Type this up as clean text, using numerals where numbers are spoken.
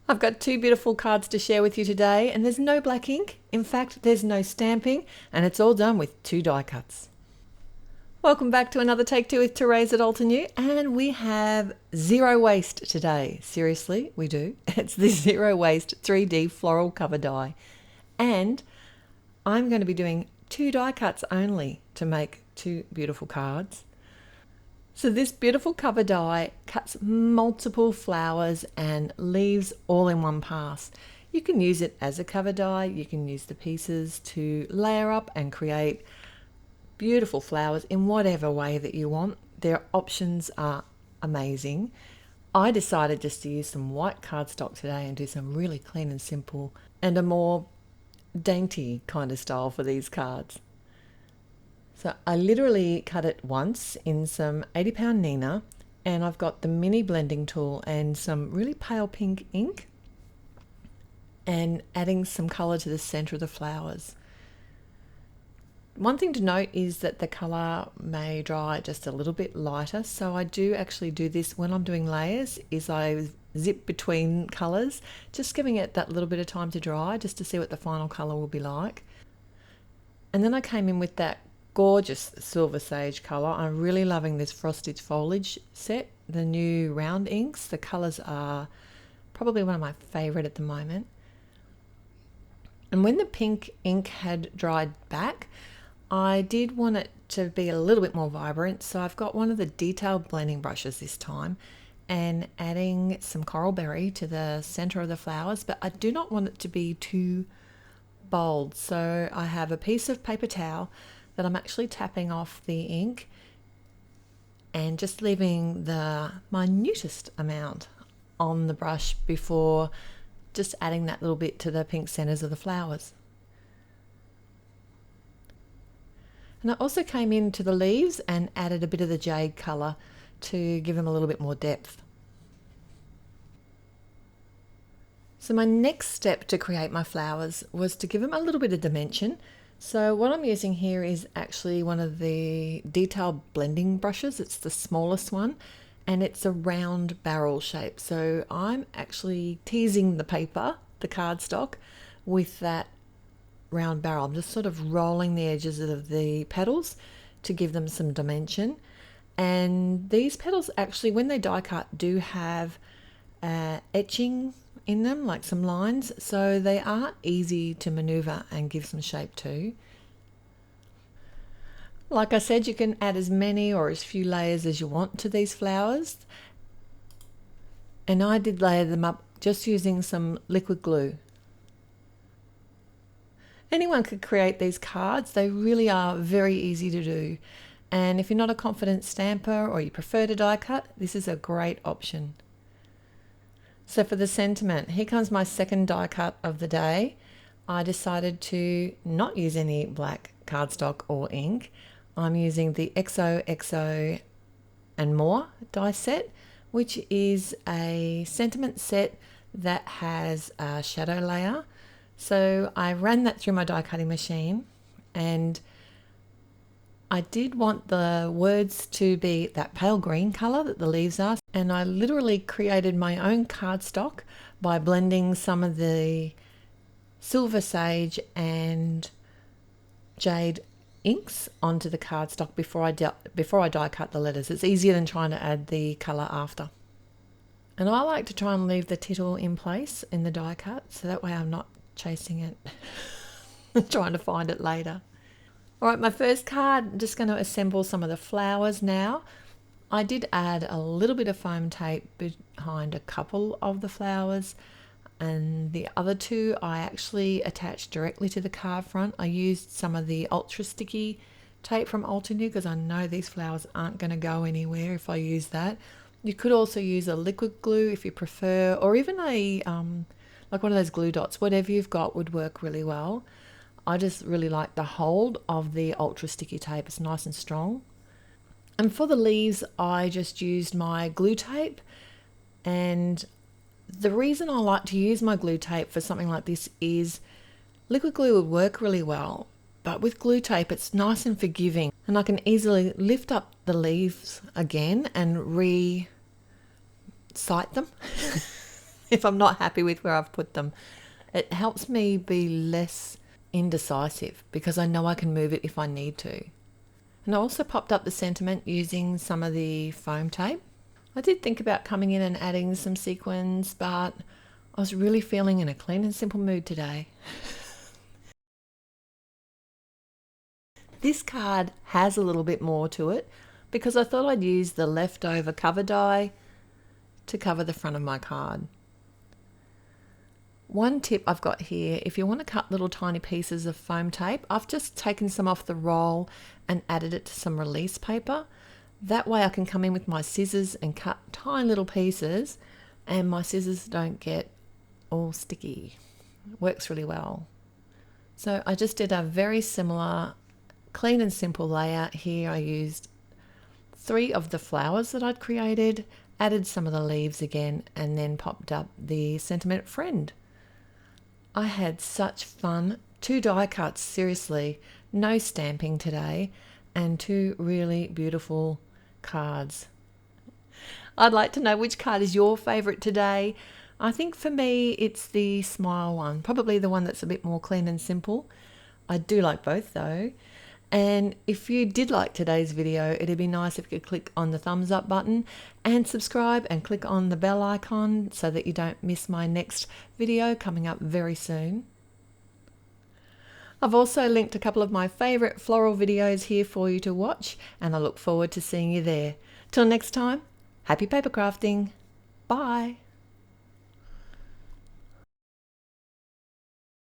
I've got two beautiful cards to share with you today, and there's no black ink. In fact, there's no stamping, and it's all done with 2 die cuts. Welcome back to another Take 2 with Therese at New, and we have zero waste today. Seriously, we do. It's the zero waste 3D floral cover die. And I'm going to be doing 2 die cuts only to make 2 beautiful cards. So this beautiful cover die cuts multiple flowers and leaves all in one pass. You can use it as a cover die, you can use the pieces to layer up and create beautiful flowers in whatever way that you want. Their options are amazing. I decided just to use some white cardstock today and do some really clean and simple and a more dainty kind of style for these cards. So I literally cut it once in some 80-pound Neenah, and I've got the mini blending tool and some really pale pink ink and adding some colour to the centre of the flowers. One thing to note is that the colour may dry just a little bit lighter, so I do actually do this when I'm doing layers, is I zip between colours, just giving it that little bit of time to dry just to see what the final colour will be like. And then I came in with that gorgeous silver sage colour. I'm really loving this frosted foliage set, the new round inks. The colours are probably one of my favourite at the moment. And when the pink ink had dried back, I did want it to be a little bit more vibrant, so I've got one of the detailed blending brushes this time and adding some coral berry to the centre of the flowers, but I do not want it to be too bold. So I have a piece of paper towel that I'm actually tapping off the ink and just leaving the minutest amount on the brush before just adding that little bit to the pink centers of the flowers. And I also came into the leaves and added a bit of the jade color to give them a little bit more depth. So my next step to create my flowers was to give them a little bit of dimension. So what I'm using here is actually one of the detailed blending brushes. It's the smallest one and it's a round barrel shape. So I'm actually teasing the paper, the cardstock, with that round barrel. I'm just sort of rolling the edges of the petals to give them some dimension. And these petals actually, when they die cut, do have etching in them, like some lines, so they are easy to maneuver and give some shape to. Like I said, you can add as many or as few layers as you want to these flowers, and I did layer them up just using some liquid glue. Anyone could create these cards. They really are very easy to do, and if you're not a confident stamper or you prefer to die cut, this is a great option. So for the sentiment, here comes my second die cut of the day. I decided to not use any black cardstock or ink. I'm using the XOXO and More die set, which is a sentiment set that has a shadow layer. So I ran that through my die cutting machine, and I did want the words to be that pale green color that the leaves are, and I literally created my own cardstock by blending some of the silver sage and jade inks onto the cardstock before I die cut the letters. It's easier than trying to add the color after. And I like to try and leave the tittle in place in the die cut, so that way I'm not chasing it and trying to find it later. All right, my first card, I'm just going to assemble some of the flowers now. I did add a little bit of foam tape behind a couple of the flowers, and the other 2 I actually attached directly to the card front. I used some of the ultra sticky tape from New because I know these flowers aren't going to go anywhere if I use that. You could also use a liquid glue if you prefer, or even a like one of those glue dots. Whatever you've got would work really well. I just really like the hold of the ultra sticky tape. It's nice and strong. And for the leaves, I just used my glue tape. And the reason I like to use my glue tape for something like this is liquid glue would work really well, but with glue tape, it's nice and forgiving, and I can easily lift up the leaves again and re-site them if I'm not happy with where I've put them. It helps me be less indecisive because I know I can move it if I need to. And I also popped up the sentiment using some of the foam tape. I did think about coming in and adding some sequins, but I was really feeling in a clean and simple mood today. This card has a little bit more to it because I thought I'd use the leftover cover die to cover the front of my card. One tip I've got here, if you want to cut little tiny pieces of foam tape, I've just taken some off the roll and added it to some release paper. That way I can come in with my scissors and cut tiny little pieces and my scissors don't get all sticky. It works really well. So I just did a very similar clean and simple layout here. I used 3 of the flowers that I'd created, added some of the leaves again, and then popped up the sentiment friend. I had such fun. 2 die cuts, seriously, no stamping today, and 2 really beautiful cards. I'd like to know which card is your favourite today. I think for me it's the smile one, probably the one that's a bit more clean and simple. I do like both though. And if you did like today's video, it'd be nice if you could click on the thumbs up button and subscribe and click on the bell icon so that you don't miss my next video coming up very soon. I've also linked a couple of my favourite floral videos here for you to watch, and I look forward to seeing you there. Till next time, happy paper crafting. Bye.